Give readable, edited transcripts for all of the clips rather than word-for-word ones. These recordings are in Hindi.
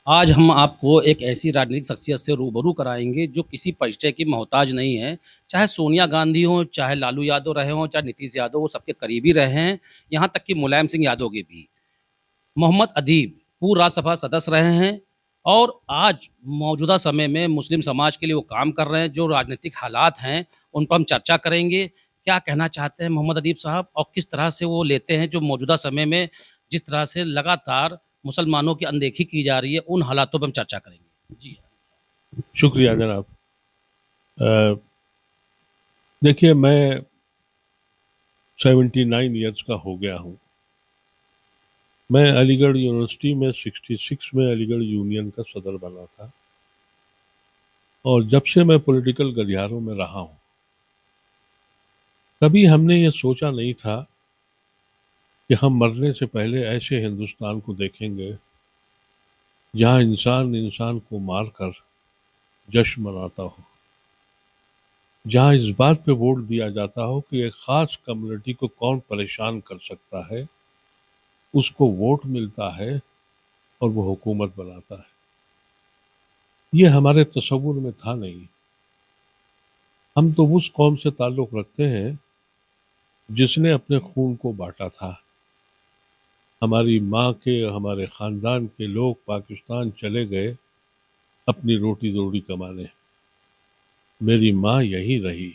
आज हम आपको एक ऐसी राजनीतिक शख्सियत से रूबरू कराएंगे जो किसी परिचय की मोहताज नहीं है। चाहे सोनिया गांधी हो, चाहे लालू यादव रहे हों, चाहे नीतीश यादव वो सबके करीबी रहे हैं, यहाँ तक कि मुलायम सिंह यादव के भी। मोहम्मद अदीब पूर्व राज्यसभा सदस्य रहे हैं और आज मौजूदा समय में मुस्लिम समाज के लिए वो काम कर रहे हैं। जो राजनीतिक हालात हैं उन पर हम चर्चा करेंगे। क्या कहना चाहते हैं मोहम्मद अदीब साहब और किस तरह से वो लेते हैं जो मौजूदा समय में जिस तरह से लगातार मुसलमानों की अनदेखी की जा रही है, उन हालातों पर हम चर्चा करेंगे जी। शुक्रिया जनाब। अ, देखिए, मैं 79 ईयर्स का हो गया हूँ। मैं अलीगढ़ यूनिवर्सिटी में 66 में अलीगढ़ यूनियन का सदर बना था और जब से मैं पॉलिटिकल गलियारों में रहा हूँ, कभी हमने ये सोचा नहीं था कि हम मरने से पहले ऐसे हिंदुस्तान को देखेंगे जहाँ इंसान इंसान को मारकर जश्न मनाता हो, जहाँ इस बात पे वोट दिया जाता हो कि एक खास कम्युनिटी को कौन परेशान कर सकता है, उसको वोट मिलता है और वो हुकूमत बनाता है। ये हमारे तसव्वुर में था नहीं। हम तो उस कौम से ताल्लुक़ रखते हैं जिसने अपने खून को बांटा था। हमारी माँ के, हमारे ख़ानदान के लोग पाकिस्तान चले गए अपनी रोटी रोटी कमाने। मेरी माँ यहीं रही,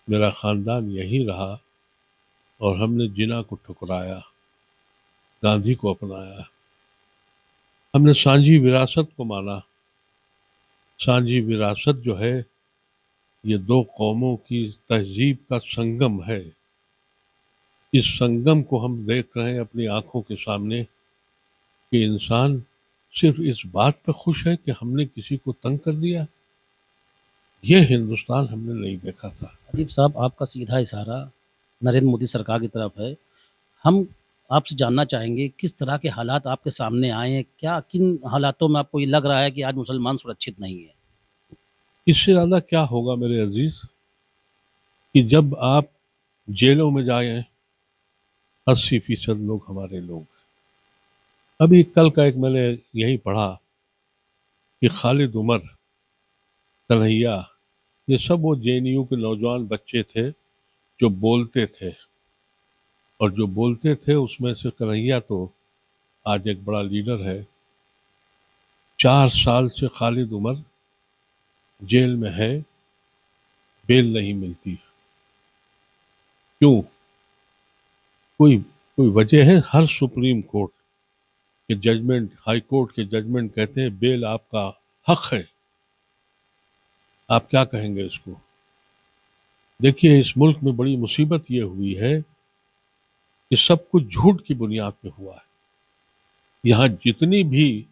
मेरा ख़ानदान यहीं रहा और हमने जिन्ना को ठुकराया, गांधी को अपनाया। हमने सांझी विरासत को माना। सांझी विरासत जो है, ये दो कौमों की तहजीब का संगम है। इस संगम को हम देख रहे हैं अपनी आंखों के सामने कि इंसान सिर्फ इस बात पर खुश है कि हमने किसी को तंग कर दिया। ये हिंदुस्तान हमने नहीं देखा था। अदीब साहब, आपका सीधा इशारा नरेंद्र मोदी सरकार की तरफ है। हम आपसे जानना चाहेंगे किस तरह के हालात आपके सामने आए हैं, क्या किन हालातों में आपको ये लग रहा है कि आज मुसलमान सुरक्षित नहीं है? इससे ज्यादा क्या होगा मेरे अजीज, कि जब आप जेलों में जाए 80% लोग हमारे लोग। अभी कल का एक मैंने यही पढ़ा कि खालिद उमर, कन्हैया, ये सब वो जेएनयू के नौजवान बच्चे थे जो बोलते थे, और जो बोलते थे उसमें से कन्हैया तो आज एक बड़ा लीडर है। 4 साल से खालिद उमर जेल में है, बेल नहीं मिलती। क्यों? कोई कोई वजह है? हर सुप्रीम कोर्ट के जजमेंट, हाई कोर्ट के जजमेंट कहते हैं बेल आपका हक है। आप क्या कहेंगे इसको? देखिए, इस मुल्क में बड़ी मुसीबत ये हुई है कि सब कुछ झूठ की बुनियाद पे हुआ है। यहाँ जितनी भी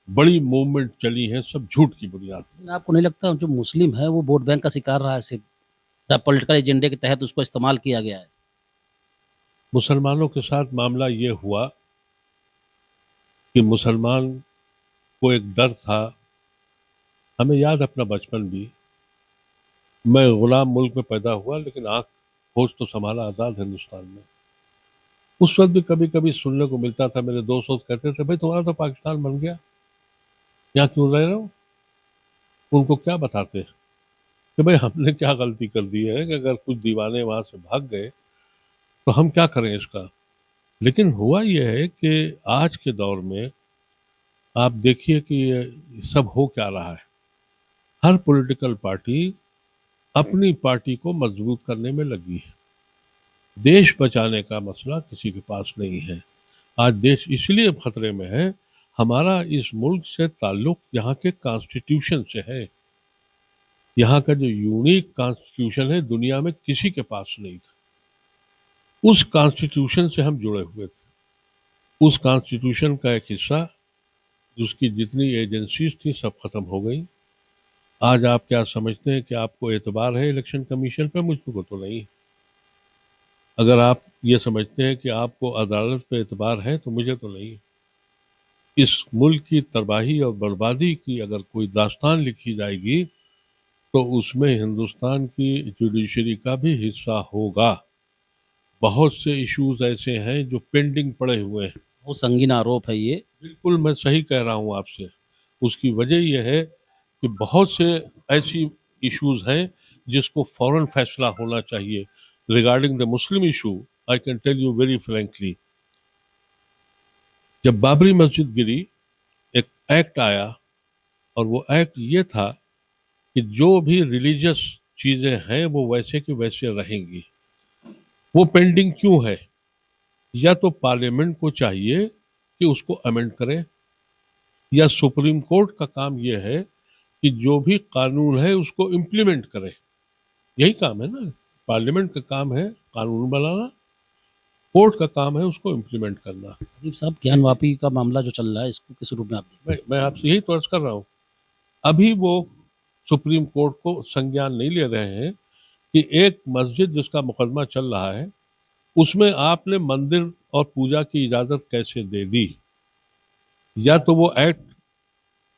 बड़ी मूवमेंट चली है सब झूठ की बुनियाद पे। लेकिन आपको नहीं लगता जो मुस्लिम है वो वोट बैंक का शिकार रहा है? सिर्फ पॉलिटिकल एजेंडे के तहत उसको इस्तेमाल किया गया है। मुसलमानों के साथ मामला ये हुआ कि मुसलमान को एक डर था। हमें याद अपना बचपन भी। मैं गुलाम मुल्क में पैदा हुआ, लेकिन आंख होश तो संभाला आज़ाद हिंदुस्तान में। उस वक्त भी कभी कभी सुनने को मिलता था, मेरे दोस्त कहते थे भाई तुम्हारा तो पाकिस्तान बन गया, यहाँ क्यों रह रहे हो? उनको क्या बताते कि भाई हमने क्या गलती कर दी है कि अगर कुछ दीवाने वहां से भाग गए तो हम क्या करें इसका। लेकिन हुआ यह है कि आज के दौर में आप देखिए कि ये सब हो क्या रहा है। हर पॉलिटिकल पार्टी अपनी पार्टी को मजबूत करने में लगी है। देश बचाने का मसला किसी के पास नहीं है। आज देश इसलिए खतरे में है, हमारा इस मुल्क से ताल्लुक यहाँ के कॉन्स्टिट्यूशन से है। यहाँ का जो यूनिक कॉन्स्टिट्यूशन है दुनिया में किसी के पास नहीं था। उस कॉन्स्टिट्यूशन से हम जुड़े हुए थे। उस कॉन्स्टिट्यूशन का एक हिस्सा, जिसकी जितनी एजेंसीज थी सब खत्म हो गई। आज आप क्या समझते हैं कि आपको एतबार है इलेक्शन कमीशन पर? मुझको तो नहीं। अगर आप ये समझते हैं कि आपको अदालत पे एतबार है तो मुझे तो नहीं। इस मुल्क की तबाही और बर्बादी की अगर कोई दास्तान लिखी जाएगी तो उसमें हिंदुस्तान की जुडिशरी का भी हिस्सा होगा। बहुत से इश्यूज ऐसे हैं जो पेंडिंग पड़े हुए हैं। बहुत संगीन आरोप है ये। बिल्कुल मैं सही कह रहा हूँ आपसे। उसकी वजह यह है कि बहुत से ऐसी इश्यूज हैं जिसको फौरन फैसला होना चाहिए। Regarding the Muslim issue, I can tell you very frankly, जब बाबरी मस्जिद गिरी, एक एक्ट आया, और वो एक्ट ये था कि जो भी रिलीजियस चीजें हैं वो वैसे की वैसे रहेंगी। वो पेंडिंग क्यों है? या तो पार्लियामेंट को चाहिए कि उसको अमेंड करे, या सुप्रीम कोर्ट का काम यह है कि जो भी कानून है उसको इम्प्लीमेंट करे। यही काम है ना, पार्लियामेंट का काम है कानून बनाना, कोर्ट का काम है उसको इम्प्लीमेंट करना। अजीब साहब, ज्ञानवापी का मामला जो चल रहा है, इसको किस रूप में आप देखते मैं आपसे यही तो अर्ज कर रहा हूँ। अभी वो सुप्रीम कोर्ट को संज्ञान नहीं ले रहे हैं कि एक मस्जिद जिसका मुकदमा चल रहा है उसमें आपने मंदिर और पूजा की इजाजत कैसे दे दी? या तो वो एक्ट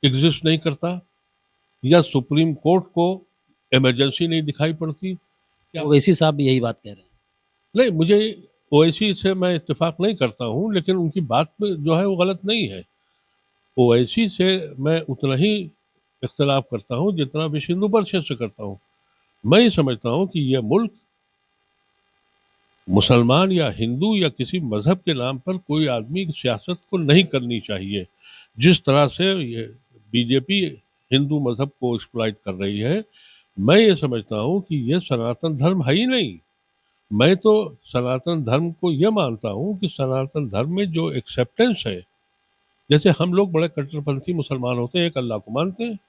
एग्जिस्ट नहीं करता, या सुप्रीम कोर्ट को इमरजेंसी नहीं दिखाई पड़ती। हैं? ओवैसी साहब भी यही बात कह रहे हैं। नहीं, मुझे ओवैसी से मैं इत्तेफाक नहीं करता हूं, लेकिन उनकी बात में जो है वो गलत नहीं है। ओवैसी से मैं उतना ही इख्तलाफ करता हूं जितना विश्व हिंदू परिषद से करता हूं। मैं ये समझता हूं कि यह मुल्क मुसलमान या हिंदू या किसी मजहब के नाम पर कोई आदमी सियासत को नहीं करनी चाहिए। जिस तरह से ये बीजेपी हिंदू मजहब को एक्सप्लॉइट कर रही है, मैं ये समझता हूं कि ये सनातन धर्म है ही नहीं। मैं तो सनातन धर्म को यह मानता हूं कि सनातन धर्म में जो एक्सेप्टेंस है, जैसे हम लोग बड़े कट्टरपंथी मुसलमान होते हैं, एक अल्लाह को मानते हैं,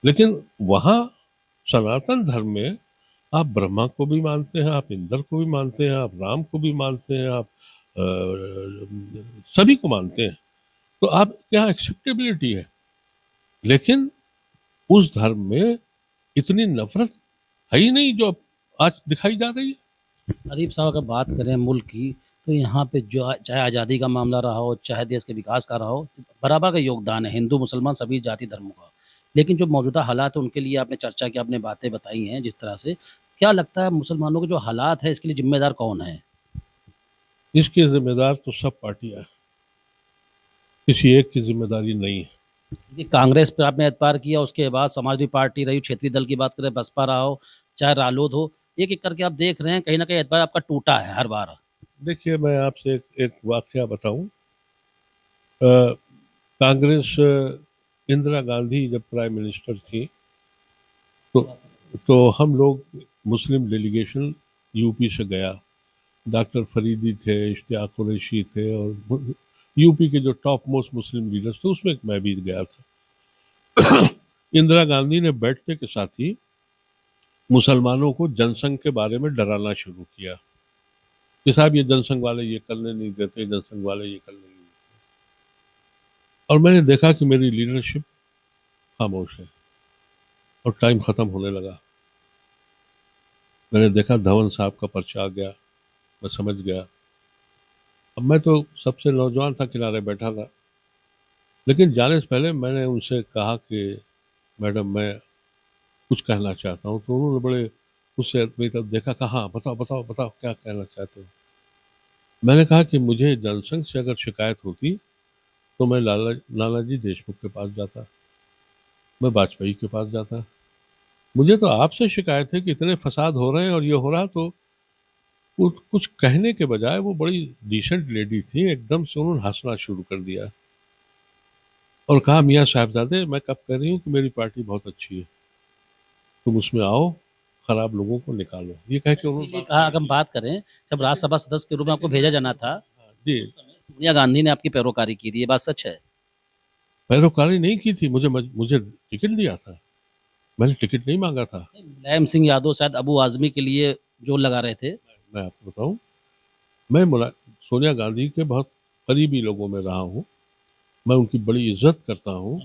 लेकिन वहां सनातन धर्म में आप ब्रह्मा को भी मानते हैं, आप इंद्र को भी मानते हैं, आप राम को भी मानते हैं, आप सभी को मानते हैं। तो आप क्या एक्सेप्टेबिलिटी है? लेकिन उस धर्म में इतनी नफरत है ही नहीं जो आज दिखाई जा रही है। अरीब साहब, अगर बात करें मुल्क की, तो यहाँ पे जो चाहे आज़ादी का मामला रहा हो, चाहे देश के विकास का रहा हो, बराबर का योगदान है हिंदू मुसलमान सभी जाति धर्मों का। लेकिन जो मौजूदा हालात है उनके लिए आपने चर्चा की, आपने बातें बताई हैं जिस तरह से, क्या लगता है मुसलमानों के जो हालात है इसके लिए जिम्मेदार कौन है? इसके जिम्मेदार तो सब पार्टियां हैं, किसी एक की जिम्मेदारी नहीं है। ये कांग्रेस पर आपने एतबार किया, उसके बाद समाजवादी पार्टी रही, क्षेत्रीय दल की बात करें, बसपा रहा हो, चाहे रालोद हो, एक एक करके आप देख रहे हैं कहीं ना कहीं एतबार आपका टूटा है हर बार। देखिए, मैं आपसे एक वाकया बताऊं। कांग्रेस, इंदिरा गांधी जब प्राइम मिनिस्टर थी, तो हम लोग मुस्लिम डेलीगेशन यूपी से गया। डॉक्टर फरीदी थे, इश्तियाक कुरैशी थे, और यूपी के जो टॉप मोस्ट मुस्लिम लीडर्स थे उसमें मैं भी गया था। इंदिरा गांधी ने बैठते के साथ ही मुसलमानों को जनसंघ के बारे में डराना शुरू किया कि साहब ये जनसंघ वाले ये करने नहीं देते, जनसंघ वाले ये करने नहीं देते। और मैंने देखा कि मेरी लीडरशिप खामोश है और टाइम खत्म होने लगा। मैंने देखा धवन साहब का पर्चा आ गया, मैं समझ गया। अब मैं तो सबसे नौजवान था, किनारे बैठा था, लेकिन जाने से पहले मैंने उनसे कहा कि मैडम मैं कुछ कहना चाहता हूँ। तो उन्होंने बड़े उससे मेरी तरफ देखा, कहा हाँ बताओ बताओ बताओ क्या कहना चाहते हो। मैंने कहा कि मुझे जनसंघ से अगर शिकायत होती तो मैं नानाजी देशमुख के पास जाता, मैं वाजपेयी के पास जाता। मुझे तो आपसे शिकायत है कि इतने फसाद हो रहे हैं और ये हो रहा। तो कुछ कहने के बजाय, वो बड़ी डिसेंट लेडी थी, एकदम से उन्होंने हंसना शुरू कर दिया और कहा मियाँ साहबजादे, मैं कब कह रही हूँ कि मेरी पार्टी बहुत अच्छी है, तुम उसमें आओ, खराब लोगों को निकालो। ये कह के इसीलिए कहा, अगर हम बात करें, जब राज्यसभा सदस्य के रूप में आपको भेजा जाना था, जी, सोनिया गांधी ने आपकी पैरोकारी की थी, ये बात सच है? पैरोकारी नहीं की थी, मुझे टिकट दिया था, मैंने टिकट नहीं मांगा था। मुलायम सिंह यादव शायद अबू आजमी के लिए जोर लगा रहे थे। मैं आपको बताऊं, मैं सोनिया गांधी के बहुत करीबी लोगों में रहा हूं, मैं उनकी बड़ी इज्जत करता हूं।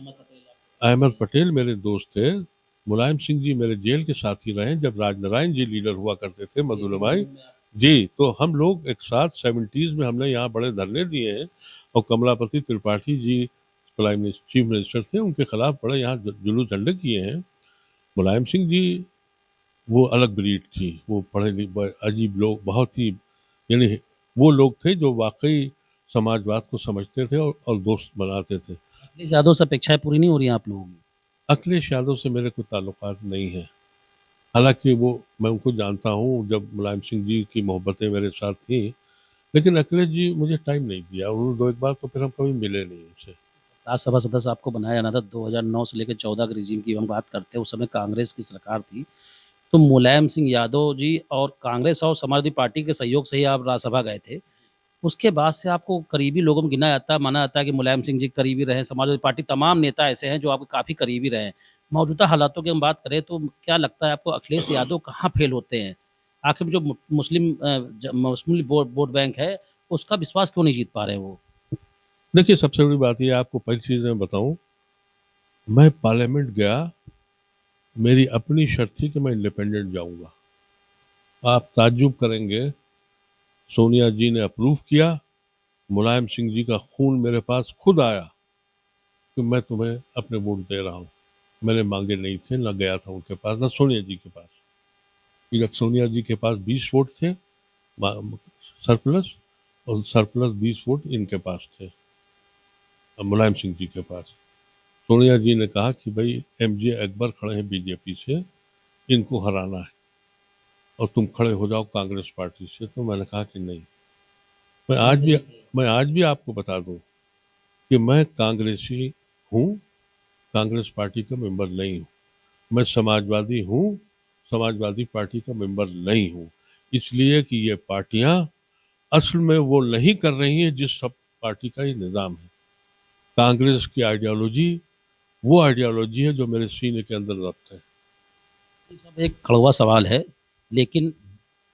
अहमद पटेल मेरे दोस्त थे, मुलायम सिंह जी मेरे जेल के साथी रहे जब राजनारायण जी लीडर हुआ करते थे, मधुरमाई जी। तो हम लोग एक साथ 70s में हमने यहाँ बड़े धरने दिए हैं, और कमलापति त्रिपाठी जी चीफ मिनिस्टर थे, उनके खिलाफ बड़े यहाँ जुलूस झंडे किए हैं। मुलायम सिंह जी वो अलग ब्रीड थी, वो पढ़े लिखे अजीब लोग, बहुत ही, यानी वो लोग थे जो वाकई समाजवाद को समझते थे और दोस्त बनाते थे। अखिलेश यादव से अपेक्षाएं पूरी नहीं हो रही हैं आप लोगों की? अखिलेश यादव से मेरे कोई ताल्लुकात नहीं है। हालांकि वो, मैं उनको जानता हूँ, जब मुलायम सिंह जी की मोहब्बतें मेरे साथ थी, लेकिन अखिलेश जी मुझे टाइम नहीं दिया। उन्होंने 2 एक बार, तो फिर हम कभी मिले नहीं उनसे। राज्यसभा सदस्य आपको बनाया जाना था 2009 से लेकर 14 के रिजीम की हम बात करते हैं, उस समय कांग्रेस की सरकार थी। तो मुलायम सिंह यादव जी और कांग्रेस और समाजवादी पार्टी के सहयोग से ही आप राज्यसभा गए थे। उसके बाद से आपको करीबी लोगों में गिना जाता है, माना जाता है कि मुलायम सिंह जी करीबी रहे, समाजवादी पार्टी तमाम नेता ऐसे हैं जो आपके काफ़ी करीबी रहे हैं। मौजूदा हालातों की हम बात करें तो क्या लगता है आपको अखिलेश यादव कहाँ फेल होते हैं? आखिर में जो मुस्लिम वोट बैंक है, उसका विश्वास क्यों नहीं जीत पा रहे वो? देखिए, सबसे बड़ी बात यह, आपको पहली चीज़ मैं बताऊं, मैं पार्लियामेंट गया, मेरी अपनी शर्त थी कि मैं इंडिपेंडेंट जाऊंगा। आप ताज्जुब करेंगे, सोनिया जी ने अप्रूव किया, मुलायम सिंह जी का खून मेरे पास खुद आया कि मैं तुम्हें अपने वोट दे रहा हूँ। मैंने मांगे नहीं थे, ना गया था उनके पास, ना सोनिया जी के पास। जब सोनिया जी के पास 20 वोट थे सरप्लस, और सरप्लस 20 वोट इनके पास थे, मुलायम सिंह जी के पास। सोनिया जी ने कहा कि भाई एमजे अकबर खड़े हैं बीजेपी से, इनको हराना है और तुम खड़े हो जाओ कांग्रेस पार्टी से। तो मैंने कहा कि नहीं। मैं आज भी आपको बता दूं कि मैं कांग्रेसी हूँ, कांग्रेस पार्टी का मेंबर नहीं हूँ। मैं समाजवादी हूँ, समाजवादी पार्टी का मेंबर नहीं हूँ। इसलिए कि ये पार्टियां असल में वो नहीं कर रही हैं जिस सब पार्टी का ये निज़ाम है। कांग्रेस की आइडियोलॉजी वो आइडियोलॉजी है जो मेरे सीने के अंदर रक्त है। ये सब एक कड़वा सवाल है, लेकिन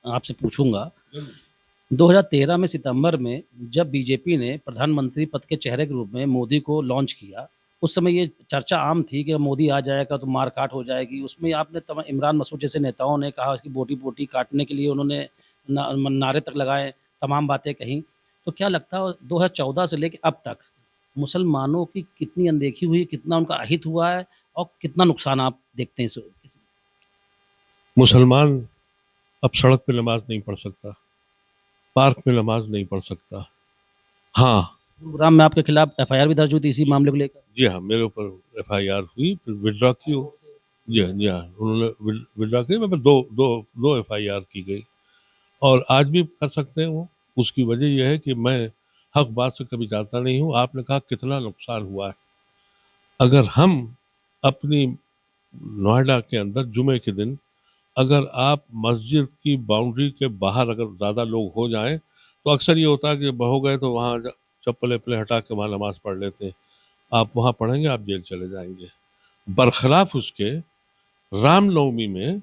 आपसे पूछूंगा, 2013 में सितंबर में जब बीजेपी ने प्रधानमंत्री पद के चेहरे के रूप में मोदी को लॉन्च किया, उस समय ये चर्चा आम थी कि मोदी आ जाएगा तो मार-काट हो जाएगी। उसमें आपने इमरान मसूद जैसे नेताओं ने कहा कि बोटी-बोटी काटने के लिए उन्होंने नारे तक लगाए, तमाम बातें कहीं। तो क्या लगता है 2014 से लेके अब तक मुसलमानों की कितनी अनदेखी हुई, कितना उनका अहित हुआ है और कितना नुकसान आप देखते हैं इस? मुसलमान अब सड़क पे नमाज नहीं पढ़ सकता, पार्क में नमाज नहीं पढ़ सकता। हाँ, गुरुग्राम में आपके खिलाफ एफआईआर भी दर्ज हुई थी इसी मामले को लेकर। जी हाँ, मेरे ऊपर एफआईआर हुई, फिर विड्रॉ की। जी हाँ, जी हाँ, उन्होंने विड्रॉ की। मैं दो एफआईआर की गई, और आज भी कर सकते हैं वो। उसकी वजह यह है कि मैं हक बात से कभी जाता नहीं हूँ। आपने कहा कितना नुकसान हुआ है। अगर हम अपनी नोएडा के अंदर जुमे के दिन, अगर आप मस्जिद की बाउंड्री के बाहर अगर ज़्यादा लोग हो जाएं, तो अक्सर ये होता है कि हो गए तो वहाँ चप्पल वप्पलें हटा के वहाँ नमाज पढ़ लेते हैं। आप वहाँ पढ़ेंगे, आप जेल चले जाएंगे। बरखिलाफ उसके, रामनवमी में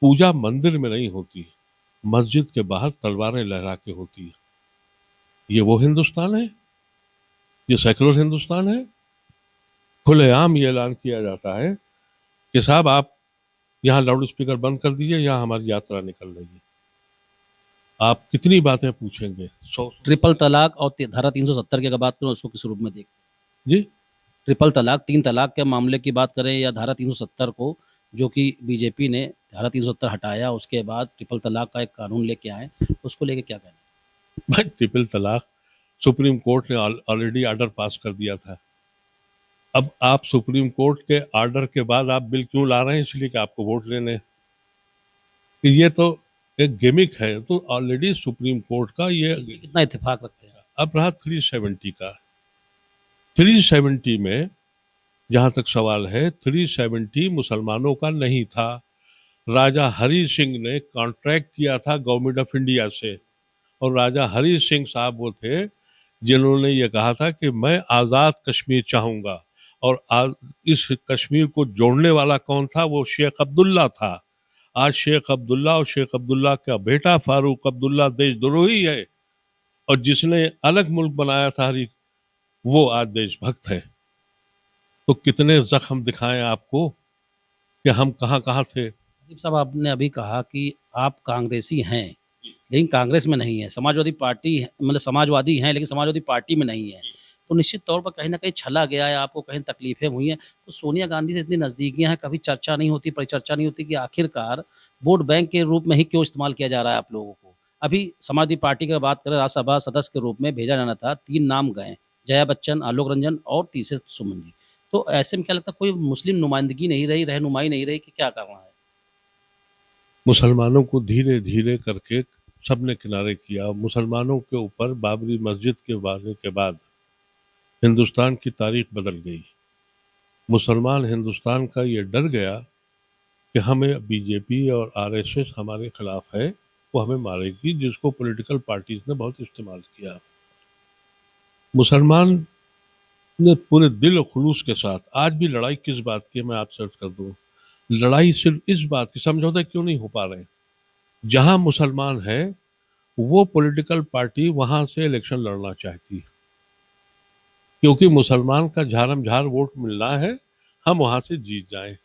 पूजा मंदिर में नहीं होती, मस्जिद के बाहर तलवारें लहरा के होती है। ये वो हिंदुस्तान है? ये सेकुलर हिंदुस्तान है? खुलेआम ये ऐलान किया जाता है कि साहब आप यहाँ लाउड स्पीकर बंद कर दीजिए, यहाँ हमारी यात्रा निकल रही है। आप कितनी बातें पूछेंगे? ट्रिपल तलाक और धारा 370 की अगर बात करें उसको किस रूप में देखते हैं? जी, ट्रिपल तलाक, 3 तलाक के मामले की बात करें या धारा 370 को, जो कि बीजेपी ने धारा 370 हटाया, उसके बाद ट्रिपल तलाक का एक कानून लेके आए, उसको लेके क्या कहना है? भाई ट्रिपल तलाक सुप्रीम कोर्ट ने ऑलरेडी ऑर्डर पास कर दिया था। अब आप सुप्रीम कोर्ट के ऑर्डर के बाद आप बिल क्यों ला रहे हैं? इसलिए कि आपको वोट लेने। ये तो एक गिमिक है। तो ऑलरेडी सुप्रीम कोर्ट का ये इससे कितना इत्तेफाक रखते हैं? अब रहा 370 का। 370 में जहां तक सवाल है, 370 मुसलमानों का नहीं था। राजा हरि सिंह ने कॉन्ट्रैक्ट किया था गवर्नमेंट ऑफ इंडिया से, और राजा हरि सिंह साहब वो थे जिन्होंने ये कहा था कि मैं आज़ाद कश्मीर चाहूँगा। और इस कश्मीर को जोड़ने वाला कौन था? वो शेख अब्दुल्ला था। आज शेख अब्दुल्ला और शेख अब्दुल्ला का बेटा फारूक अब्दुल्ला देशद्रोही है, और जिसने अलग मुल्क बनाया था वो आज देशभक्त है। तो कितने जख्म दिखाएं आपको कि हम कहाँ कहाँ थे। अजीब साहब, आपने अभी कहा कि आप कांग्रेसी हैं लेकिन कांग्रेस में नहीं है, समाजवादी पार्टी मतलब समाजवादी हैं लेकिन समाजवादी पार्टी में नहीं है, तो निश्चित तौर पर कहीं ना कहीं छला गया है, आपको कहीं तकलीफें हुई हैं। तो सोनिया गांधी से इतनी नज़दीकियां हैं, कभी चर्चा नहीं होती, परिचर्चा नहीं होती कि आखिरकार वोट बैंक के रूप में ही क्यों इस्तेमाल किया जा रहा है आप लोगों को? अभी समाजवादी पार्टी की बात करें, राज्यसभा सदस्य के रूप में भेजा जाना था, 3 नाम गए, जया बच्चन, आलोक रंजन और तीसरे सुमन जी। तो ऐसे में क्या लगता है कोई मुस्लिम नुमाइंदगी नहीं रही, रहनुमाई नहीं रही कि क्या करना है? मुसलमानों को धीरे धीरे करके सबने किनारे किया। मुसलमानों के ऊपर बाबरी मस्जिद के वाक़े के बाद हिंदुस्तान की तारीख बदल गई। मुसलमान हिंदुस्तान का ये डर गया कि हमें बीजेपी और आरएसएस हमारे खिलाफ है, वो हमें मारेगी, जिसको पॉलिटिकल पार्टीज ने बहुत इस्तेमाल किया। मुसलमान ने पूरे दिल और खुलूस के साथ, आज भी लड़ाई किस बात की है मैं आप सर्च कर दूं, लड़ाई सिर्फ इस बात की, समझौते क्यों नहीं हो पा रहे। जहां मुसलमान है वो पॉलिटिकल पार्टी वहां से इलेक्शन लड़ना चाहती है, क्योंकि मुसलमान का झारम झार वोट मिलना है, हम वहां से जीत जाएं।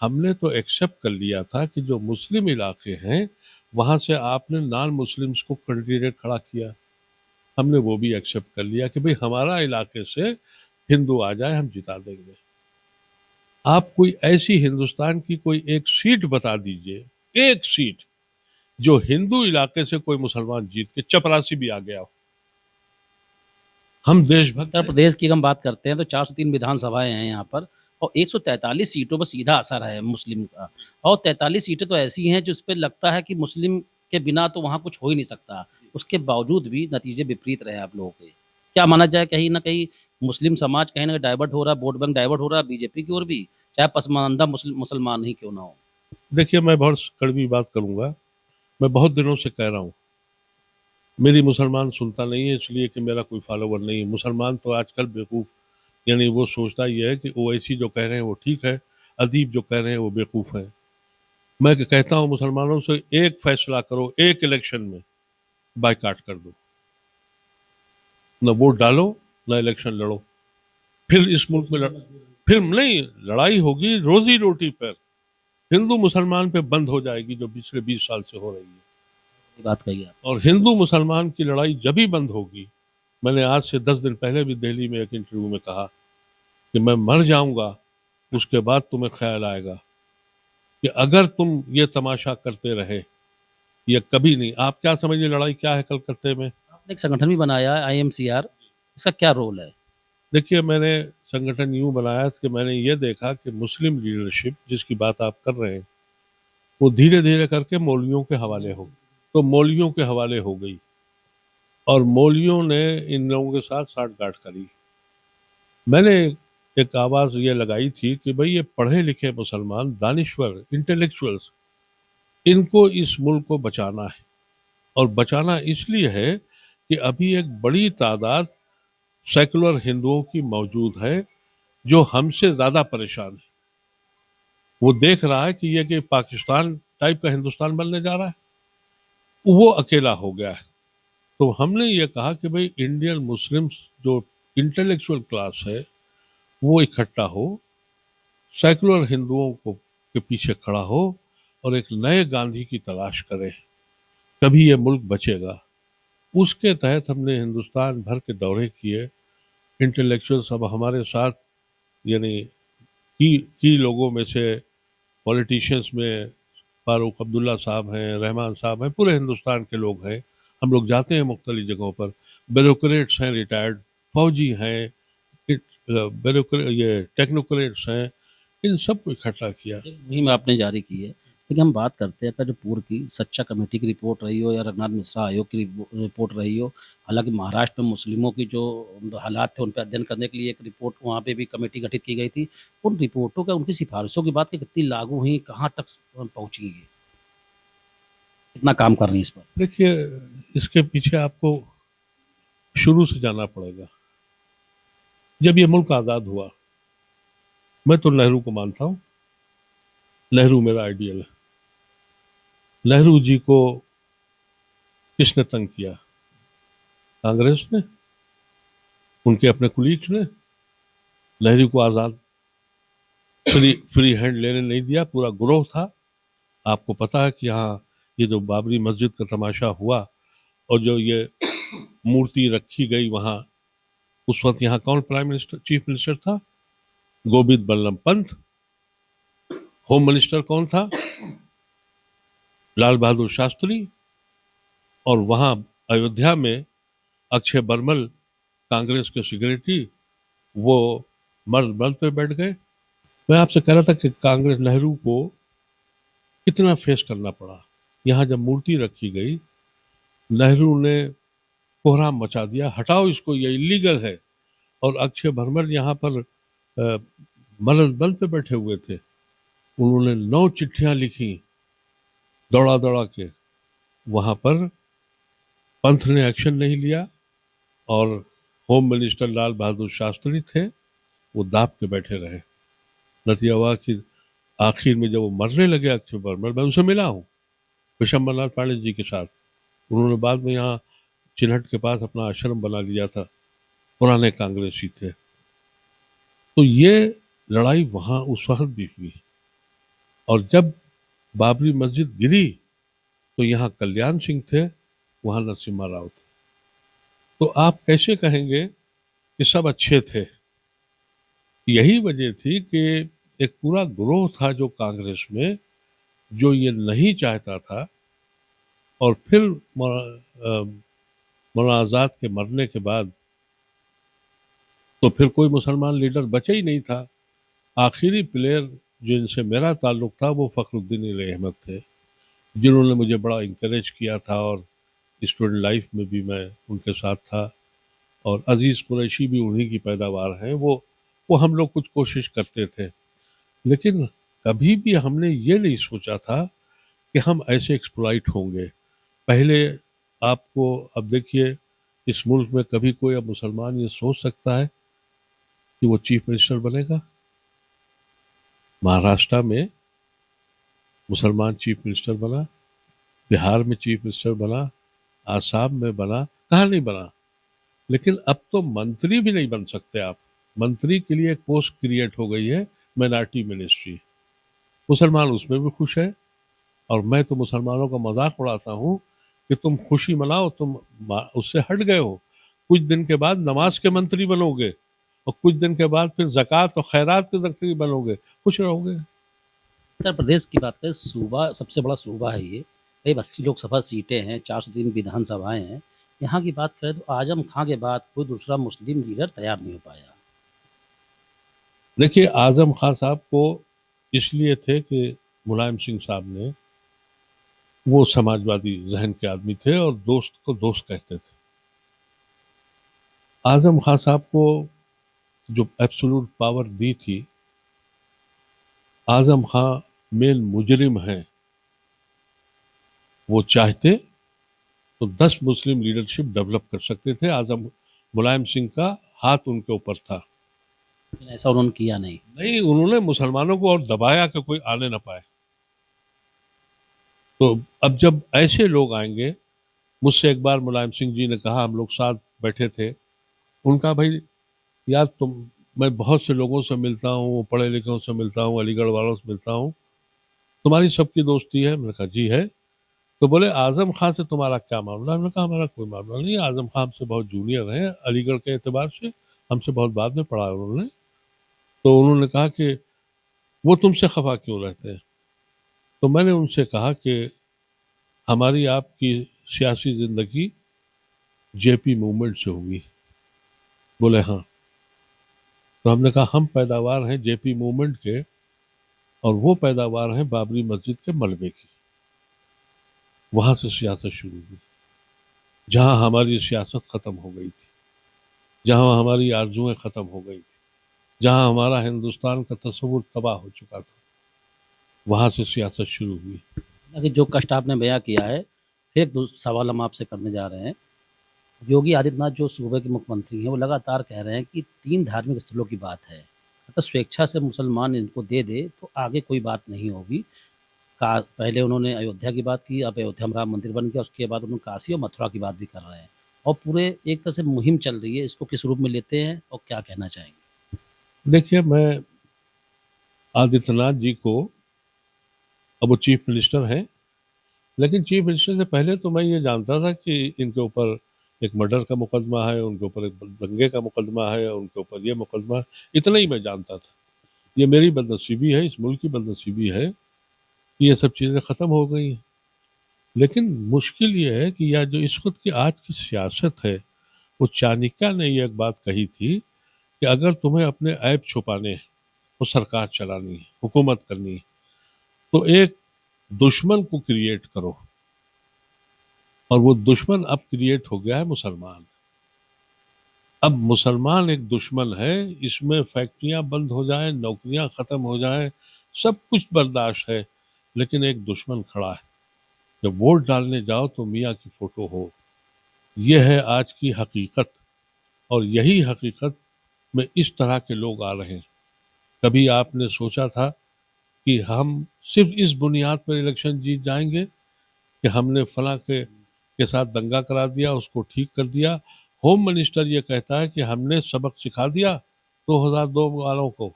हमने तो एक्सेप्ट कर लिया था कि जो मुस्लिम इलाके हैं वहां से आपने नॉन मुस्लिम्स को कैंडिडेट खड़ा किया, हमने वो भी एक्सेप्ट कर लिया कि भाई हमारा इलाके से हिंदू आ जाए, हम जिता देंगे। आप कोई ऐसी हिंदुस्तान की कोई एक सीट बता दीजिए, एक सीट जो हिंदू इलाके से कोई मुसलमान जीत के, चपरासी भी आ गया हो। हम देशभक्त उत्तर प्रदेश की हम बात करते हैं तो 403 विधानसभाएं हैं यहाँ पर और 143 सीटों पर सीधा असर है मुस्लिम का। और 43 सीटें तो ऐसी हैं जिस पे लगता है कि मुस्लिम के बिना तो वहाँ कुछ हो ही नहीं सकता। उसके बावजूद भी नतीजे विपरीत रहे आप लोगों के। क्या माना जाए, कहीं ना कहीं मुस्लिम समाज कहीं ना कहीं डाइवर्ट हो रहा है, वोट बैंक डाइवर्ट हो रहा है बीजेपी की ओर भी, चाहे पसमानदा मुसलमान ही क्यों ना हो? देखिए, मैं बहुत कड़वी बात करूंगा, मैं बहुत दिनों से कह रहा हूँ, मेरी मुसलमान सुनता नहीं है इसलिए कि मेरा कोई फॉलोवर नहीं है। मुसलमान तो आजकल बेवकूफ़, यानी वो सोचता ये है कि ओवैसी जो कह रहे हैं वो ठीक है, अदीब जो कह रहे हैं वो बेवकूफ़ है। मैं कहता हूँ मुसलमानों से एक फैसला करो, एक इलेक्शन में बाइकाट कर दो, न वोट डालो न इलेक्शन लड़ो। फिर इस मुल्क में फिर नहीं, लड़ाई होगी रोजी रोटी पर, हिंदू मुसलमान पे बंद हो जाएगी जो पिछले 20 साल से हो रही है। ये बात कही आप। और हिंदू मुसलमान की लड़ाई जब ही बंद होगी, मैंने आज से 10 दिन पहले भी दिल्ली में एक इंटरव्यू में कहा कि मैं मर जाऊंगा उसके बाद तुम्हें ख्याल आएगा कि अगर तुम ये तमाशा करते रहे, ये कभी नहीं। आप क्या समझिए लड़ाई क्या है कलकत्ते में? आपने एक संगठन भी बनाया है IMCR, इसका क्या रोल है? देखिए, मैंने संगठन यूं बनाया कि मैंने ये देखा कि मुस्लिम लीडरशिप जिसकी बात आप कर रहे हैं वो धीरे धीरे करके मौलवियों के हवाले हो, तो मौलवियों के हवाले हो गई और मौलवियों ने इन लोगों के साथ साठगांठ करी। मैंने एक आवाज ये लगाई थी कि भाई ये पढ़े लिखे मुसलमान, दानिश्वर, इंटेलेक्चुअल्स, इनको इस मुल्क को बचाना है। और बचाना इसलिए है कि अभी एक बड़ी तादाद सेकुलर हिंदुओं की मौजूद है जो हमसे ज्यादा परेशान है। वो देख रहा है कि ये कि पाकिस्तान टाइप का हिंदुस्तान बनने जा रहा है, वो अकेला हो गया है। तो हमने ये कहा कि भाई इंडियन मुस्लिम्स जो इंटेलेक्चुअल क्लास है वो इकट्ठा हो, सेकुलर हिंदुओं को के पीछे खड़ा हो और एक नए गांधी की तलाश करे, तभी ये मुल्क बचेगा। उसके तहत हमने हिंदुस्तान भर के दौरे किए। इंटेलेक्चुअल्स अब हमारे साथ, यानी की लोगों में से पॉलिटिशियंस में फारूक अब्दुल्ला साहब हैं, रहमान साहब हैं, पूरे हिंदुस्तान के लोग हैं। हम लोग जाते हैं मुख्तलिफ जगहों पर, ब्यूरोक्रेट्स हैं, रिटायर्ड फौजी हैं, ये टेक्नोक्रेट्स हैं, इन सबको इकट्ठा किया। एक मुहिम आपने जारी की है, लेकिन हम बात करते हैं का जो पूर्व की सच्चा कमेटी की रिपोर्ट रही हो या रघुनाथ मिश्रा आयोग की रिपोर्ट रही हो। हालांकि महाराष्ट्र में मुस्लिमों की जो हालात थे उन पर अध्ययन करने के लिए एक रिपोर्ट वहाँ पे भी कमेटी गठित की गई थी। उन रिपोर्टों का, उनकी सिफारिशों की बात की कितनी लागू हुई, कहाँ तक पहुँची, कितना काम कर रही है इस पर? देखिए, इसके पीछे आपको शुरू से जाना पड़ेगा। जब ये मुल्क आज़ाद हुआ, मैं तो नेहरू को मानता हूँ, नेहरू मेरा आइडियल है। नेहरू जी को किसने तंग किया? कांग्रेस ने, उनके अपने कुलीग्स ने। नेहरू को आज़ाद फ्री हैंड लेने नहीं दिया, पूरा ग्रोह था। आपको पता है कि यहाँ ये जो बाबरी मस्जिद का तमाशा हुआ और जो ये मूर्ति रखी गई वहां, उस वक्त यहाँ कौन प्राइम मिनिस्टर, चीफ मिनिस्टर था? गोविंद बल्लभ पंत। होम मिनिस्टर कौन था? लाल बहादुर शास्त्री। और वहाँ अयोध्या में अक्षय बर्मल कांग्रेस के सेक्रेटरी वो मर्द बल पे बैठ गए। मैं आपसे कह रहा था कि कांग्रेस नेहरू को कितना फेस करना पड़ा। यहाँ जब मूर्ति रखी गई, नेहरू ने कोहराम मचा दिया, हटाओ इसको, ये इलीगल है। और अक्षय बर्मल यहाँ पर मर्द बल पे बैठे हुए थे। उन्होंने 9 चिट्ठियां लिखी दौड़ा दौड़ा के। वहां पर पंथ ने एक्शन नहीं लिया और होम मिनिस्टर लाल बहादुर शास्त्री थे, वो दाब के बैठे रहे। नतीजा हुआ कि आखिर में जब वो मरने लगे अक्षय बर्मल, मैं उनसे मिला हूँ विशंबरनाथ पांडे जी के साथ। उन्होंने बाद में यहाँ चिन्हट के पास अपना आश्रम बना लिया था, पुराने कांग्रेसी थे। तो ये लड़ाई वहां उस वक्त भी हुई। और जब बाबरी मस्जिद गिरी तो यहाँ कल्याण सिंह थे, वहां नरसिम्हा राव थे। तो आप कैसे कहेंगे कि सब अच्छे थे? यही वजह थी कि एक पूरा ग्रोह था जो कांग्रेस में, जो ये नहीं चाहता था। और फिर मौलाना आजाद के मरने के बाद तो फिर कोई मुसलमान लीडर बचा ही नहीं था। आखिरी प्लेयर जिनसे मेरा ताल्लुक था वो फखरुद्दीन अहमद थे, जिन्होंने मुझे बड़ा इंकरेज किया था और स्टूडेंट लाइफ में भी मैं उनके साथ था। और अजीज़ कुरैशी भी उन्हीं की पैदावार हैं। वो हम लोग कुछ कोशिश करते थे, लेकिन कभी भी हमने ये नहीं सोचा था कि हम ऐसे एक्सप्लॉइट होंगे। पहले आपको अब देखिए, इस मुल्क में कभी कोई अब मुसलमान ये सोच सकता है कि वो चीफ मिनिस्टर बनेगा? महाराष्ट्र में मुसलमान चीफ मिनिस्टर बना, बिहार में चीफ मिनिस्टर बना, आसाम में बना, कहाँ नहीं बना। लेकिन अब तो मंत्री भी नहीं बन सकते आप। मंत्री के लिए एक पोस्ट क्रिएट हो गई है, माइनॉरिटी मिनिस्ट्री। मुसलमान उसमें भी खुश है। और मैं तो मुसलमानों का मजाक उड़ाता हूँ कि तुम खुशी मनाओ, तुम उससे हट गए हो। कुछ दिन के बाद नमाज के मंत्री बनोगे और कुछ दिन के बाद फिर ज़कात और खैरात के मंत्री बनोगे, खुश रहोगे। उत्तर प्रदेश की बात करें, सूबा सबसे बड़ा सूबा है ये। करीब 80 लोकसभा सीटें हैं, 403 विधानसभाएं हैं। यहाँ की बात करें तो आजम खां के बाद कोई दूसरा मुस्लिम लीडर तैयार नहीं हो पाया। देखिए, आजम खान साहब को इसलिए थे कि मुलायम सिंह साहब ने, वो समाजवादी जहन के आदमी थे और दोस्त को दोस्त कहते थे। आजम खान साहब को जो एब्सोल्यूट पावर दी थी, आजम खान मेन मुजरिम हैं। वो चाहते तो 10 मुस्लिम लीडरशिप डेवलप कर सकते थे। मुलायम सिंह का हाथ उनके ऊपर था, लेकिन ऐसा उन्होंने किया नहीं। नहीं, उन्होंने मुसलमानों को और दबाया कि कोई आने ना पाए। तो अब जब ऐसे लोग आएंगे, मुझसे एक बार मुलायम सिंह जी ने कहा, हम लोग साथ बैठे थे, उनका भाई यार मैं बहुत से लोगों से मिलता हूँ, पढ़े लिखों से मिलता हूँ, अलीगढ़ वालों से मिलता हूँ, तुम्हारी सबकी दोस्ती है? मैंने कहा जी है। तो बोले आजम खान से तुम्हारा क्या मामला? मैंने कहा हमारा कोई मामला नहीं, आजम खान हमसे बहुत जूनियर हैं अलीगढ़ के एतबार से, हमसे बहुत बाद में पढ़ा उन्होंने। तो उन्होंने कहा कि वो तुमसे खफा क्यों रहते हैं? तो मैंने उनसे कहा कि हमारी आपकी सियासी जिंदगी जेपी मूवमेंट से होगी। बोले हाँ। तो हमने कहा हम पैदावार हैं जेपी मूवमेंट के, और वो पैदावार हैं बाबरी मस्जिद के मलबे की। वहां से सियासत शुरू हुई, जहां हमारी सियासत खत्म हो गई थी, जहां हमारी आरजुएं खत्म हो गई थी, जहां हमारा हिंदुस्तान का तस्वुर तबाह हो चुका था, वहां से सियासत शुरू हुई। कि जो कष्ट आपने बयां किया है, फिर एक सवाल हम आपसे करने जा रहे हैं। योगी आदित्यनाथ जो सूबे के मुख्यमंत्री हैं, वो लगातार कह रहे हैं कि 3 धार्मिक स्थलों की बात है, अगर स्वेच्छा से मुसलमान इनको दे दे तो आगे कोई बात नहीं होगी। पहले उन्होंने अयोध्या की बात की, अब अयोध्या में राम मंदिर बन गया, उसके बाद उन्होंने काशी और मथुरा की बात भी कर रहे हैं, और पूरे एक तरह से मुहिम चल रही है। इसको किस रूप में लेते हैं और क्या कहना चाहेंगे? देखिए, मैं आदित्यनाथ जी को, अब वो चीफ मिनिस्टर हैं, लेकिन चीफ मिनिस्टर से पहले तो मैं ये जानता था कि इनके ऊपर एक मर्डर का मुकदमा है, उनके ऊपर एक दंगे का मुकदमा है, उनके ऊपर ये मुकदमा है, इतना ही मैं जानता था। ये मेरी बदनसीबी है, इस मुल्क की बदनसीबी है कि ये सब चीज़ें ख़त्म हो गई हैं। लेकिन मुश्किल ये है कि यह जो इस वक्त की आज की सियासत है, वो चाणक्य ने ये एक बात कही थी कि अगर तुम्हें अपने ऐब छुपाने हैं, तो सरकार चलानी है, हुकूमत करनी है, तो एक दुश्मन को क्रिएट करो। और वो दुश्मन अब क्रिएट हो गया है मुसलमान। अब मुसलमान एक दुश्मन है, इसमें फैक्ट्रियां बंद हो जाएं, नौकरियां खत्म हो जाएं, सब कुछ बर्दाश्त है, लेकिन एक दुश्मन खड़ा है। जब वोट डालने जाओ तो मियाँ की फोटो हो। यह है आज की हकीकत, और यही हकीकत में इस तरह के लोग आ रहे हैं। कभी आपने सोचा था कि हम सिर्फ इस बुनियाद पर इलेक्शन जीत जाएंगे कि हमने फला के साथ दंगा करा दिया, उसको ठीक कर दिया। होम मिनिस्टर ये कहता है कि हमने सबक सिखा दिया 2002 वालों को,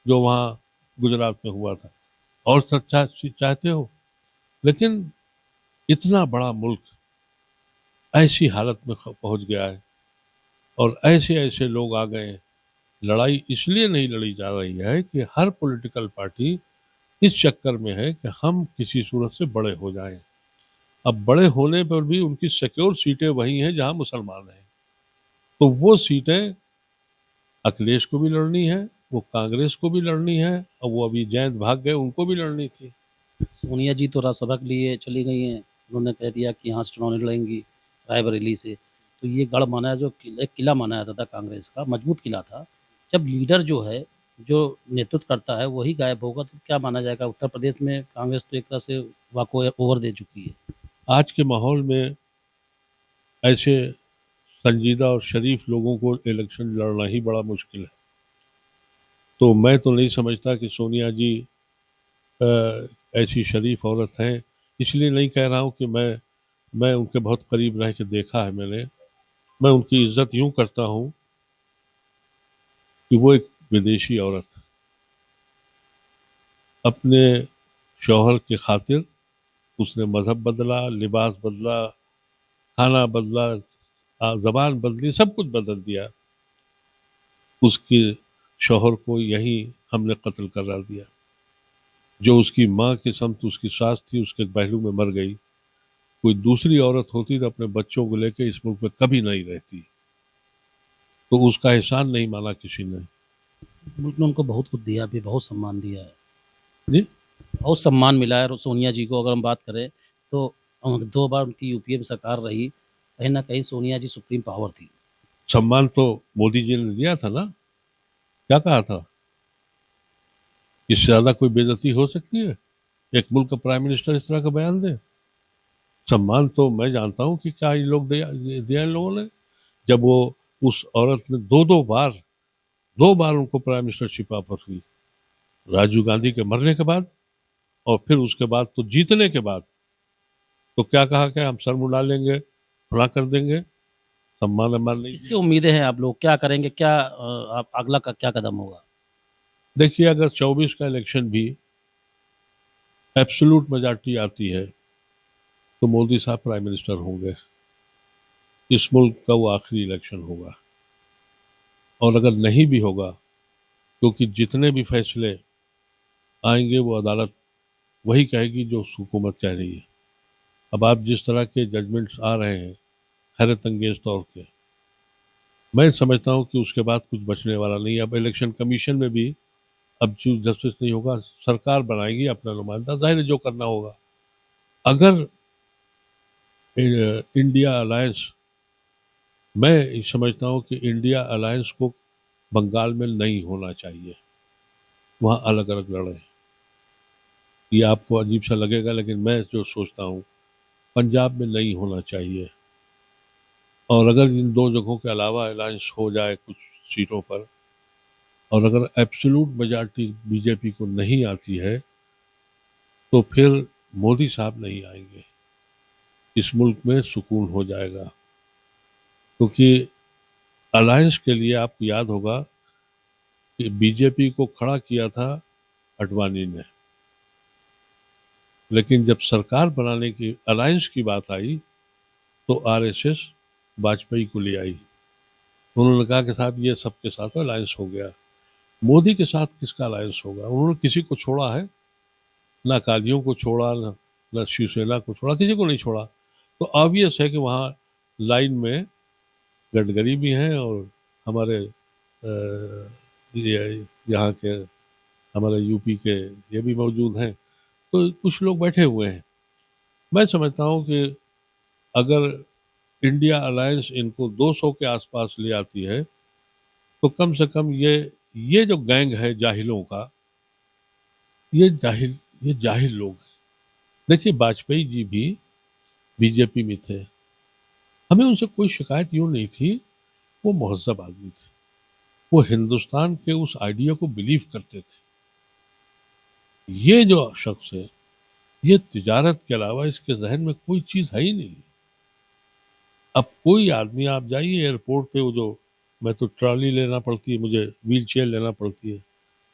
जो वहाँ गुजरात में हुआ था, और सच्चा चाहते हो। लेकिन इतना बड़ा मुल्क ऐसी हालत में पहुंच गया है, और ऐसे ऐसे लोग आ गए हैं। लड़ाई इसलिए नहीं लड़ी जा रही है कि हर पॉलिटिकल पार्टी इस चक्कर में है कि हम किसी सूरत से बड़े हो जाएं। अब बड़े होने पर भी उनकी सिक्योर सीटें वही हैं जहां मुसलमान हैं, तो वो सीटें अखिलेश को भी लड़नी है, वो कांग्रेस को भी लड़नी है, और वो अभी जयंत भाग गए, उनको भी लड़नी थी। सोनिया जी तो सबक लिए चली गई हैं। उन्होंने कह दिया कि यहाँ से चुनाव नहीं लड़ेंगी रायबरेली से। तो ये गढ़ माना जो एक किला माना जाता था कांग्रेस का, मजबूत किला था। जब लीडर जो है, जो नेतृत्व करता है, वही गायब होगा तो क्या माना जाएगा? उत्तर प्रदेश में कांग्रेस तो एक तरह से वाको ओवर दे चुकी है। आज के माहौल में ऐसे संजीदा और शरीफ लोगों को इलेक्शन लड़ना ही बड़ा मुश्किल है। तो मैं तो नहीं समझता कि सोनिया जी ऐसी शरीफ औरत हैं। इसलिए नहीं कह रहा हूँ कि मैं उनके बहुत करीब रह के देखा है मैंने। मैं उनकी इज्जत यूं करता हूँ कि वो एक विदेशी औरत अपने शौहर के खातिर उसने मजहब बदला, लिबास बदला, खाना बदला, जबान बदली, सब कुछ बदल दिया। उसके शौहर को यही हमने कत्ल करा दिया। जो उसकी माँ की समत उसकी सास थी, उसके पहलू में मर गई। कोई दूसरी औरत होती तो अपने बच्चों को लेकर इस मुल्क में कभी नहीं रहती। तो उसका एहसान नहीं माना किसी ने। मुल्क ने उनको बहुत कुछ दिया भी, बहुत सम्मान दिया है, जी, बहुत सम्मान मिला है। और सोनिया जी को अगर हम बात करें तो 2 बार उनकी यूपीए में सरकार रही। कहीं ना कहीं सोनिया जी सुप्रीम पावर थी। सम्मान तो मोदी जी ने दिया था ना। क्या कहा था? इससे ज्यादा कोई बेइज्जती हो सकती है? एक मुल्क का प्राइम मिनिस्टर इस तरह का बयान दे। सम्मान तो मैं जानता हूं कि क्या ये लोग दिया इन लोगों ने। जब वो उस औरत ने दो बार उनको प्राइम मिनिस्टरशिप ऑफर हुई, राजीव गांधी के मरने के बाद और फिर उसके बाद तो जीतने के बाद, तो क्या कहा कि हम सर मुंडा लेंगे, फला कर देंगे, सम्मान अम्मान नहीं इससे दिया। उम्मीदें हैं आप लोग क्या करेंगे? क्या आप अगला का क्या कदम होगा? देखिए, अगर 24 का इलेक्शन भी एब्सोल्यूट मेजॉरिटी आती है तो मोदी साहब प्राइम मिनिस्टर होंगे। इस मुल्क का वो आखिरी इलेक्शन होगा। और अगर नहीं भी होगा, क्योंकि जितने भी फैसले आएंगे वो अदालत वही कहेगी जो हुकूमत कह रही है। अब आप जिस तरह के जजमेंट्स आ रहे हैं हैरत अंगेज तौर के, मैं समझता हूं कि उसके बाद कुछ बचने वाला नहीं है। अब इलेक्शन कमीशन में भी अब चीफ जस्टिस नहीं होगा, सरकार बनाएगी अपना नुमाइंदा, जाहिर है जो करना होगा। अगर इंडिया अलायंस, मैं समझता हूं कि इंडिया अलायंस को बंगाल में नहीं होना चाहिए, वहाँ अलग अलग लड़े। ये आपको अजीब सा लगेगा, लेकिन मैं जो सोचता हूँ पंजाब में नहीं होना चाहिए। और अगर इन दो जगहों के अलावा अलायंस हो जाए कुछ सीटों पर, और अगर एब्सोल्यूट मेजॉरिटी बीजेपी को नहीं आती है, तो फिर मोदी साहब नहीं आएंगे, इस मुल्क में सुकून हो जाएगा। क्योंकि अलायंस के लिए आपको याद होगा कि बीजेपी को खड़ा किया था अडवाणी ने, लेकिन जब सरकार बनाने की अलायंस की बात आई तो आरएसएस वाजपेयी को ले आई। उन्होंने कहा कि साहब ये सबके साथ अलायंस हो गया, मोदी के साथ किसका अलायंस होगा? उन्होंने किसी को छोड़ा है? ना अकालियों को छोड़ा, न शिवसेना को छोड़ा, किसी को नहीं छोड़ा। तो ऑब्वियस है कि वहाँ लाइन में गडकरी भी हैं और हमारे यहाँ के, हमारे यूपी के ये भी मौजूद हैं, तो कुछ लोग बैठे हुए हैं। मैं समझता हूँ कि अगर इंडिया अलायंस इनको 200 के आसपास ले आती है तो कम से कम ये जो गैंग है जाहिलों का, ये जाहिल लोग हैं। देखिए, वाजपेयी जी भी बीजेपी में थे, हमें उनसे कोई शिकायत यूं नहीं थी। वो महज़ब आदमी थे, वो हिंदुस्तान के उस आइडिया को बिलीव करते थे। ये जो शख्स है, ये तिजारत के अलावा इसके जहन में कोई चीज है ही नहीं। अब कोई आदमी, आप जाइए एयरपोर्ट पे, वो जो, मैं तो ट्रॉली लेना पड़ती है, मुझे व्हील चेयर लेना पड़ती है,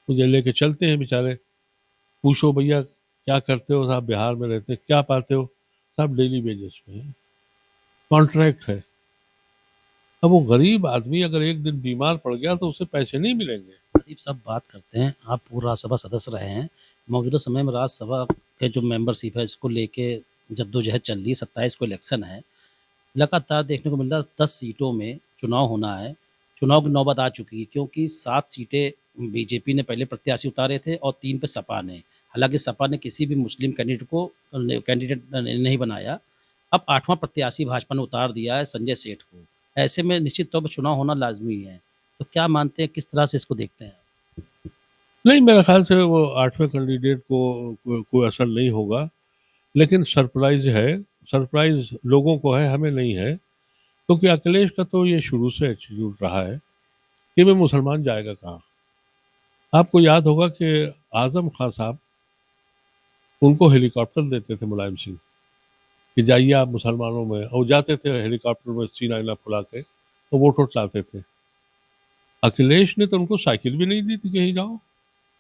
मुझे लेके चलते हैं बेचारे। पूछो भैया क्या करते हो साहब, बिहार में रहते हैं, क्या पाते हो साहब, डेली वेजेस पे है, कॉन्ट्रैक्ट है। अब वो गरीब आदमी अगर एक दिन बीमार पड़ गया तो उसे पैसे नहीं मिलेंगे। प्रदीप साहब बात करते हैं, आप पूर्व राज्यसभा सदस्य रहे हैं, मौजूदा समय में राज्यसभा के जो मेंबरशिप है इसको लेके जद्दोजहद चल रही है, 27 को इलेक्शन है, लगातार देखने को मिल रहा है 10 सीटों में चुनाव होना है। चुनाव की नौबत आ चुकी है क्योंकि 7 सीटें बीजेपी ने पहले प्रत्याशी उतारे थे और 3 पे सपा ने। हालांकि सपा ने किसी भी मुस्लिम कैंडिडेट नहीं बनाया। अब 8वां प्रत्याशी भाजपा ने उतार दिया है संजय सेठ को। ऐसे में निश्चित तौर पर चुनाव होना लाजमी है। तो क्या मानते हैं, किस तरह से इसको देखते हैं? नहीं, मेरे ख्याल से वो 8वें कैंडिडेट को कोई असर नहीं होगा, लेकिन सरप्राइज है। सरप्राइज लोगों को है, हमें नहीं है, क्योंकि अखिलेश का तो ये शुरू से एटीट्यूड रहा है कि मैं मुसलमान जाएगा कहाँ। आपको याद होगा कि आजम खान साहब उनको हेलीकॉप्टर देते थे मुलायम सिंह कि जाइए आप मुसलमानों में, और जाते थे हेलीकॉप्टर में सीना इना फुला के, तो वोट वोट लाते थे। अखिलेश ने तो उनको साइकिल भी नहीं दी थी कहीं जाओ,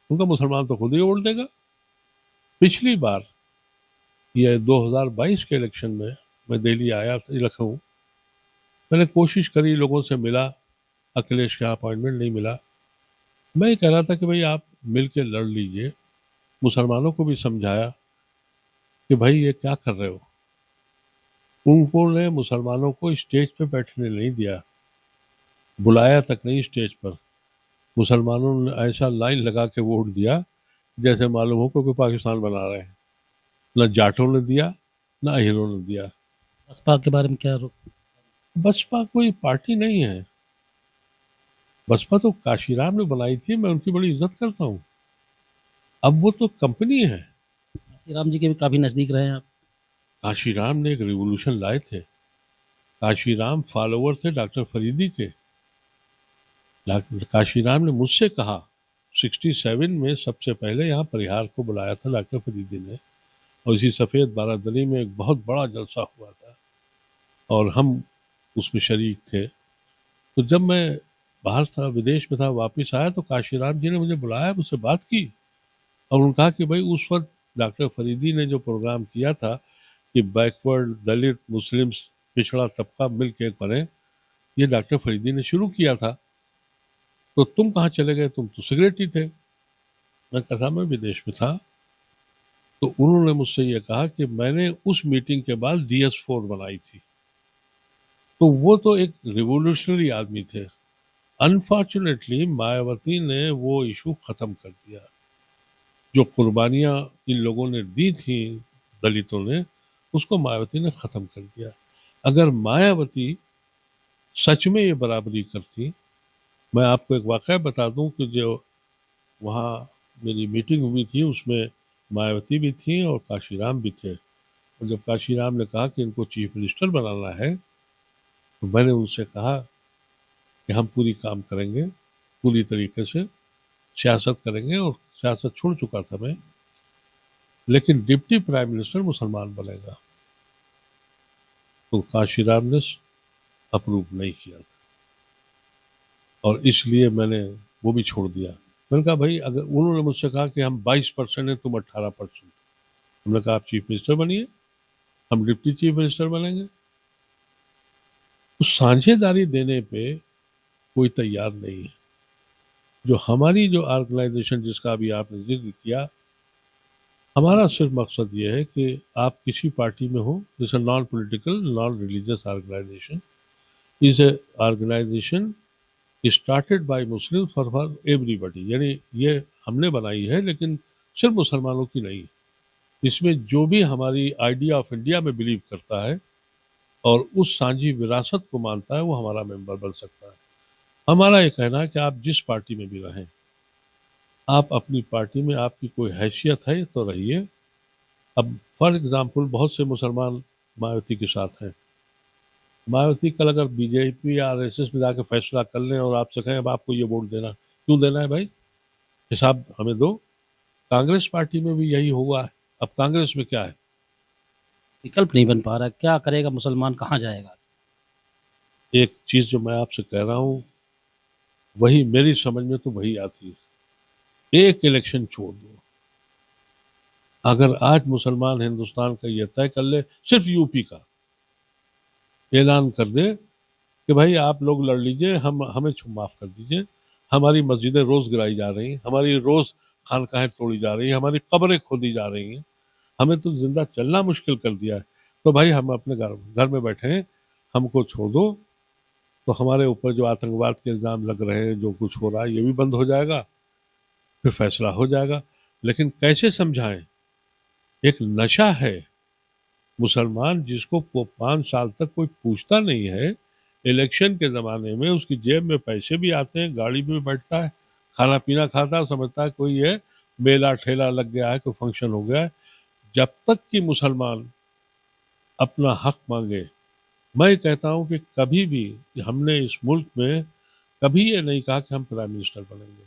उनका मुसलमान तो खुद ही वोट देगा। पिछली बार ये 2022 के इलेक्शन में मैं दिल्ली आया था, लखनऊ, मैंने कोशिश करी, लोगों से मिला, अखिलेश का अपॉइंटमेंट नहीं मिला। मैं ये कह रहा था कि भाई आप मिल के लड़ लीजिए, मुसलमानों को भी समझाया कि भाई ये क्या कर रहे हो। उन्होंने मुसलमानों को स्टेज पे बैठने नहीं दिया, बुलाया तक नहीं स्टेज पर। मुसलमानों ने ऐसा लाइन लगा के वोट दिया जैसे मालूम हो कि पाकिस्तान बना रहे हैं। न जाटों ने दिया, न अहिरों ने दिया। बसपा के बारे में क्या बसपा कोई पार्टी नहीं है, बसपा तो काशीराम ने बनाई थी, मैं उनकी बड़ी इज्जत करता हूँ। अब वो तो कंपनी है। राम जी के भी काफी नजदीक रहे हैं आप। काशीराम ने एक रिवोल्यूशन लाए थे। काशीराम फॉलोवर थे डॉक्टर फरीदी के। काशीराम ने मुझसे कहा, 67 में सबसे पहले यहाँ परिहार को बुलाया था डॉक्टर फरीदी ने, और इसी सफ़ेद बारादरी में एक बहुत बड़ा जलसा हुआ था और हम उसमें शरीक थे। तो जब मैं बाहर था, विदेश में था, वापस आया तो काशीराम जी ने मुझे बुलाया, मुझसे बात की और उन्होंने कहा कि भाई उस वक्त डॉक्टर फरीदी ने जो प्रोग्राम किया था कि बैकवर्ड, दलित, मुस्लिम्स, पिछड़ा तबका मिल के बने, ये डॉक्टर फरीदी ने शुरू किया था। तो तुम कहाँ चले गए, तुम तो सिगरेटी थे। मैं कहा मैं विदेश में था। तो उन्होंने मुझसे ये कहा कि मैंने उस मीटिंग के बाद DS4 बनाई थी। तो वो तो एक रिवोल्यूशनरी आदमी थे। अनफॉर्चुनेटली मायावती ने वो इशू खत्म कर दिया। जो कुर्बानियां इन लोगों ने दी थी दलितों ने, उसको मायावती ने खत्म कर दिया। अगर मायावती सच में ये बराबरी करती, मैं आपको एक वाक़या बता दूं कि जो वहाँ मेरी मीटिंग हुई थी उसमें मायावती भी थी और काशीराम भी थे। और जब काशीराम ने कहा कि इनको चीफ मिनिस्टर बनाना है, तो मैंने उनसे कहा कि हम पूरी काम करेंगे, पूरी तरीके से सियासत करेंगे, और सियासत छोड़ चुका था मैं, लेकिन डिप्टी प्राइम मिनिस्टर मुसलमान बनेगा। तो काशीराम ने अप्रूव नहीं किया था और इसलिए मैंने वो भी छोड़ दिया। मैंने कहा भाई, अगर उन्होंने मुझसे कहा कि हम 22% हैं, तुम 18%, हमने कहा आप चीफ मिनिस्टर बनिए, हम डिप्टी चीफ मिनिस्टर बनेंगे। तो साझेदारी देने पे कोई तैयार नहीं है। जो हमारी जो ऑर्गेनाइजेशन जिसका अभी आपने जिक्र किया, हमारा सिर्फ मकसद ये है कि आप किसी पार्टी में हो, जैसे non political non religious organisation is a organisation started by Muslim for everybody, यानी ये हमने बनाई है लेकिन सिर्फ मुसलमानों की नहीं। इसमें जो भी हमारी आइडिया ऑफ इंडिया में बिलीव करता है और उस सांझी विरासत को मानता है वो हमारा मेंबर बन सकता है। हमारा ये कहना है कि आप जिस पार्टी में भी रहें, आप अपनी पार्टी में आपकी कोई हैसियत है तो रहिए। अब फॉर एग्जांपल बहुत से मुसलमान मायावती के साथ हैं। मायावती कल अगर बीजेपी या आरएसएस में जाकर फैसला कर लें और आपसे कहें अब आपको ये वोट देना, क्यों देना है भाई, हिसाब हमें दो। कांग्रेस पार्टी में भी यही हुआ है। अब कांग्रेस में क्या है, विकल्प नहीं बन पा रहा, क्या करेगा मुसलमान, कहाँ जाएगा? एक चीज जो मैं आपसे कह रहा हूँ वही मेरी समझ में तो वही आती है, एक इलेक्शन छोड़ दो। अगर आज मुसलमान हिंदुस्तान का ये तय कर ले, सिर्फ यूपी का ऐलान कर दे कि भाई आप लोग लड़ लीजिए, हम हमें माफ कर दीजिए, हमारी मस्जिदें रोज गिराई जा रही हैं, हमारी रोज खानकाहें तोड़ी जा रही हैं, हमारी कब्रें खोदी जा रही हैं, हमें तो जिंदा चलना मुश्किल कर दिया है, तो भाई हम अपने घर में बैठे हैं, हमको छोड़ दो। तो हमारे ऊपर जो आतंकवाद के इल्ज़ाम लग रहे हैं, जो कुछ हो रहा है, ये भी बंद हो जाएगा, फिर फैसला हो जाएगा। लेकिन कैसे समझाएं, एक नशा है मुसलमान जिसको 5 साल तक कोई पूछता नहीं है, इलेक्शन के ज़माने में उसकी जेब में पैसे भी आते हैं, गाड़ी में बैठता है, खाना पीना खाता है, समझता है कोई है, मेला ठेला लग गया है, कोई फंक्शन हो गया है। जब तक कि मुसलमान अपना हक मांगे, मैं कहता हूं कि कभी भी हमने इस मुल्क में कभी ये नहीं कहा कि हम प्राइम मिनिस्टर बनेंगे।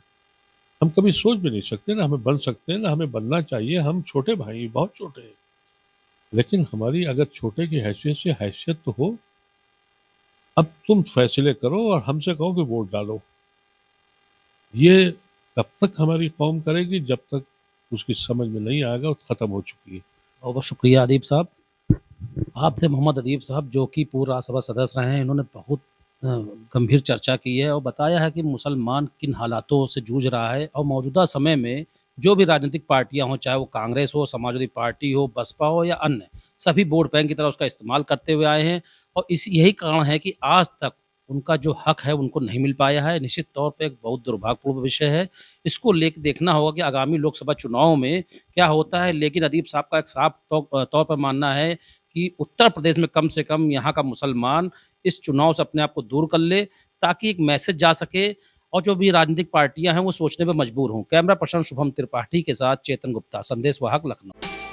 हम कभी सोच भी नहीं सकते, ना हमें बन सकते हैं, ना हमें बनना चाहिए। हम छोटे भाई, बहुत छोटे हैं, लेकिन हमारी अगर छोटे की हैसियत से हैसियत तो हो। अब तुम फैसले करो और हमसे कहो कि वोट डालो। ये कब तक हमारी कौम करेगी, जब तक उसकी समझ में नहीं आएगा, वो खत्म हो चुकी है। बहुत बहुत शुक्रिया अदीब साहब। आप थे मोहम्मद अदीब साहब, जो कि पूर्व राज्यसभा सदस्य रहे हैं। इन्होंने बहुत गंभीर चर्चा की है और बताया है कि मुसलमान किन हालातों से जूझ रहा है और मौजूदा समय में जो भी राजनीतिक पार्टियां हों, चाहे वो कांग्रेस हो, समाजवादी पार्टी हो, बसपा हो या अन्य, सभी वोट बैंक की तरह उसका इस्तेमाल करते हुए आए हैं और यही कारण है कि आज तक उनका जो हक है उनको नहीं मिल पाया है। निश्चित तौर पे एक बहुत दुर्भाग्यपूर्ण विषय है। इसको लेकर देखना होगा कि आगामी लोकसभा चुनाव में क्या होता है। लेकिन अदीब साहब का एक साफ तौर पर मानना है कि उत्तर प्रदेश में कम से कम यहाँ का मुसलमान इस चुनाव से अपने आप को दूर कर ले, ताकि एक मैसेज जा सके और जो भी राजनीतिक पार्टियां हैं वो सोचने पर मजबूर हों। कैमरा पर्सन शुभम त्रिपाठी के साथ चेतन गुप्ता, संदेश वाहक, लखनऊ।